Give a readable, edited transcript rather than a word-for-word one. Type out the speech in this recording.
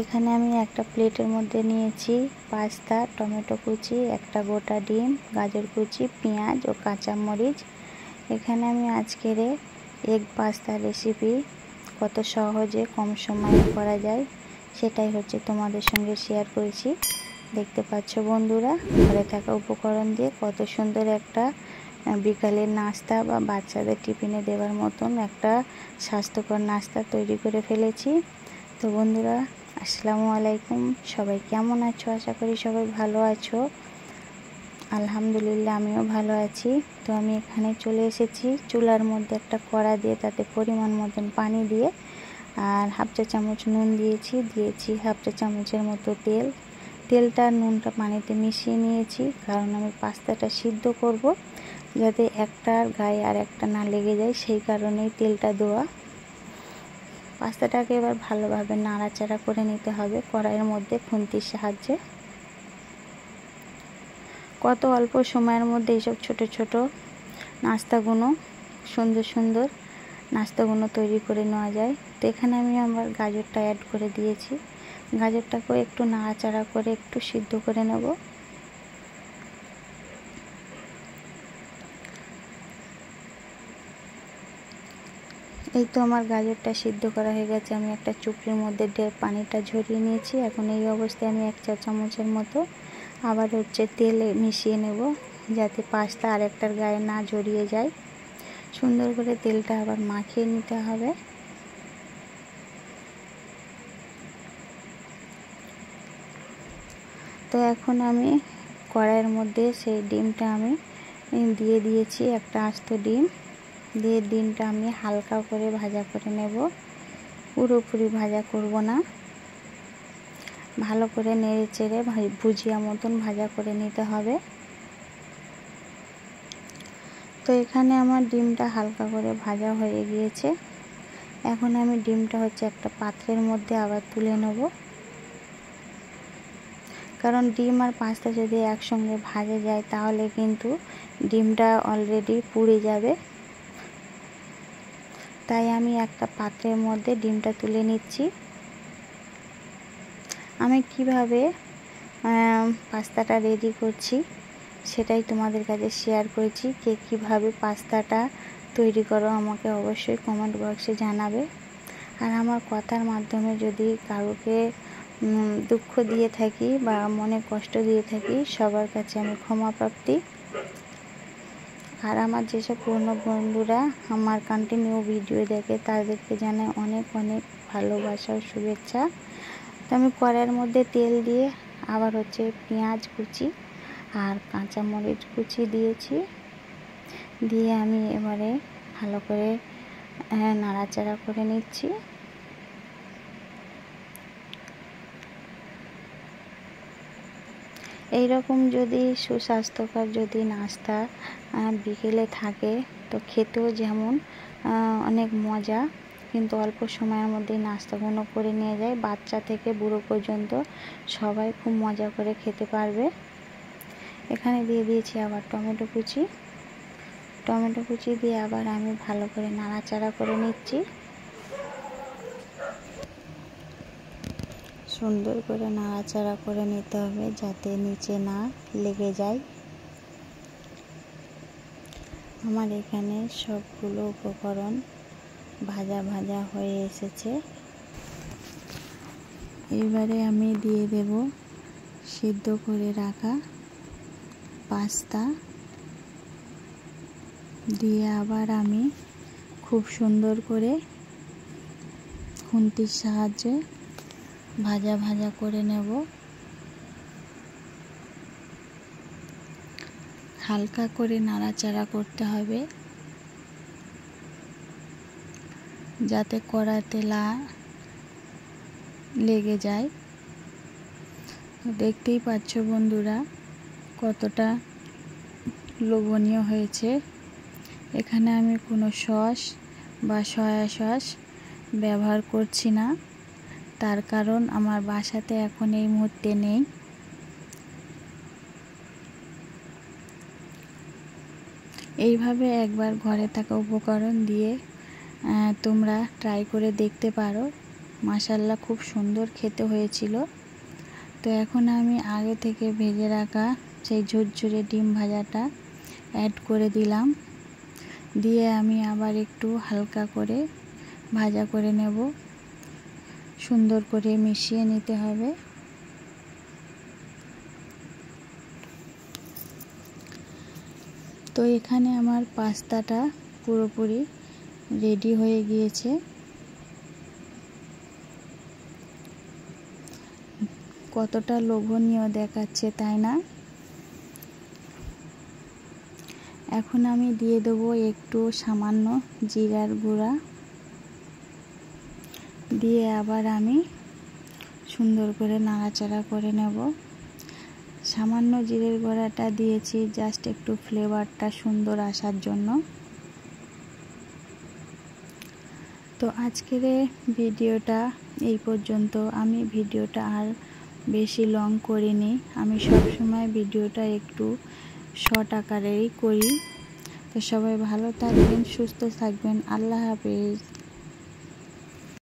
এখানে আমি একটা প্লেটের মধ্যে নিয়েছি পাস্তা, টমেটো কুচি, একটা গোটা ডিম, গাজর কুচি, পেঁয়াজ ও কাঁচামরিচ। এখানে আমি আজকের এগ পাস্তা রেসিপি কত সহজে কম সময়ে করা যায় সেটাই হচ্ছে তোমাদের সঙ্গে শেয়ার করেছি। দেখতে পাচ্ছ বন্ধুরা, ঘরে থাকা উপকরণ দিয়ে কত সুন্দর একটা বিকালের নাস্তা বা বাচ্চাদের টিফিনে দেওয়ার মতন একটা স্বাস্থ্যকর নাস্তা তৈরি করে ফেলেছি। তো বন্ধুরা, আসসালামু আলাইকুম। সবাই কেমন আছো? আশা করি সবাই ভালো আছো। আলহামদুলিল্লাহ, আমিও ভালো আছি। তো আমি এখানে চলে এসেছি চুলার মধ্যে একটা কড়া দিয়ে তাতে পরিমাণ মতন পানি দিয়ে আর হাফ চা চামচ নুন দিয়েছি হাফ চা চামচের মতো তেলটা নুনটা পানিতে মিশিয়ে নিয়েছি, কারণ আমি পাস্তাটা সিদ্ধ করব, যাতে একটার গায়ে আর একটা না লেগে যায়, সেই কারণেই তেলটা দেওয়া। পাস্তাটাকে এবার ভালোভাবে নাড়াচাড়া করে নিতে হবে কড়াইয়ের মধ্যে খুন্তির সাহায্যে। কত অল্প সময়ের মধ্যে এইসব ছোট ছোট নাস্তাগুলো সুন্দর নাস্তাগুলো তৈরি করে নেওয়া যায়। তো এখানে আমি আমার গাজরটা অ্যাড করে দিয়েছি। গাজরটাকেও একটু নাড়াচাড়া করে একটু সিদ্ধ করে নেব। এই তো আমার গাজরটা সিদ্ধ করা হয়ে গেছে। আমি একটা চুপড়ির মধ্যে পানিটা ঝরিয়ে নিয়েছি। এখন এই অবস্থায় আমি 1 চা চামচের মতো আবার তেলে মিশিয়ে নেব, যাতে পাস্তা আরেকটার গায়ে না জড়িয়ে যায়। সুন্দর করে তেলটা আবার মাখিয়ে নিতে হবে। তো এখন আমি কড়াইয়ের মধ্যে সেই ডিমটা আমি দিয়ে দিয়েছি, একটা আস্ত ডিম দিয়ে ডিমটা আমি হালকা করে ভাজা করে নেব। পুরোপুরি ভাজা করব না, ভালো করে নেড়ে চেড়ে ভুজিয়া মতন ভাজা করে নিতে হবে। তো এখানে আমার ডিমটা হালকা করে ভাজা হয়ে গিয়েছে। এখন আমি ডিমটা একটা পাত্রের মধ্যে আবার তুলে নেব, কারণ ডিম আর পাস্তা যদি একসঙ্গে ভাজা যায় তাহলে কিন্তু ডিমটা অলরেডি পুড়ে যাবে। তাই আমি একটা পাত্রের মধ্যে ডিমটা তুলে নিচ্ছি। আমি কিভাবে পাস্তাটা রেডি করছি সেটাই তোমাদের কাছে শেয়ার করেছি। কে কীভাবে পাস্তাটা তৈরি করো আমাকে অবশ্যই কমেন্ট বক্সে জানাবে। আর আমার কথার মাধ্যমে যদি কাউকে দুঃখ দিয়ে থাকি বা মনে কষ্ট দিয়ে থাকি, সবার কাছে আমি ক্ষমা প্রার্থী। আর আমার যেসব পুরনো বন্ধুরা আমার কন্টিনিউ ভিডিও দেখে তাদেরকে জানাই অনেক অনেক ভালোবাসা ও শুভেচ্ছা। তো আমি কড়াইয়ের মধ্যে তেল দিয়ে আবার পেঁয়াজ কুচি আর কাঁচামরিচ কুচি দিয়েছি, দিয়ে আমি এবারে ভালো করে নাড়াচাড়া করে নিচ্ছি। এইরকম যদি সুস্বাস্থ্যকর যদি নাস্তা বিকেলে থাকে তো খেতেও যেমন অনেক মজা, কিন্তু অল্প সময়ের মধ্যেই নাস্তাগুলো করে নিয়ে যায়। বাচ্চা থেকে বুড়ো পর্যন্ত সবাই খুব মজা করে খেতে পারবে। এখানে দিয়ে দিয়েছি আবার টমেটো কুচি দিয়ে আবার আমি ভালো করে নাড়াচাড়া করে নিচ্ছি। সুন্দর করে নাড়াচাড়া করে নিতে হবে যাতে নিচে না লেগে যায়। আমার এখানে সবগুলো উপকরণ ভাজা হয়ে এসেছে। এবারে আমি দিয়ে দেব সিদ্ধ করে রাখা পাস্তা, দিয়ে আবার আমি খুব সুন্দর করে খুন্তির সাহায্যে ভাজা করে নেব। হালকা করে নাড়াচাড়া করতে হবে যাতে কড়াতে লেগে যায়। দেখতেই পাচ্ছ বন্ধুরা কতটা লোভনীয় হয়েছে। এখানে আমি কোনো সস বা সয়া সস ব্যবহার করছি না, তার কারণ আমার বাসাতে এখন এই মুহূর্তে নেই। এইভাবে একবার ঘরে থাকা উপকরণ দিয়ে তোমরা ট্রাই করে দেখতে পারো। মাশাআল্লাহ খুব সুন্দর খেতে হয়েছিল। তো এখন আমি আগে থেকে ভেজে রাখা সেই ঝুরঝুরে ডিম ভাজাটা অ্যাড করে দিলাম। দিয়ে আমি আবার একটু হালকা করে ভাজা করে নেব, সুন্দর করে মিশিয়ে নিতে হবে। তো এখানে আমার পাস্তাটা পুরোপুরি রেডি হয়ে গিয়েছে। কতটা লোভনীয় দেখাচ্ছে, তাই না? এখন আমি দিয়ে দেবো একটু সামান্য জিরার গুঁড়া, দিয়ে আবার আমি সুন্দর করে নাড়াচাড়া করে নেব। সামান্য জিরের গুঁড়াটা দিয়েছি জাস্ট একটু ফ্লেভারটা সুন্দর আসার জন্য। তো আজকের ভিডিওটা এই পর্যন্ত। আমি ভিডিওটা আর বেশি লং করিনি, আমি সবসময় ভিডিওটা একটু শর্ট আকারেই করি। তো সবাই ভালো থাকবেন, সুস্থ থাকবেন। আল্লাহ হাফেজ।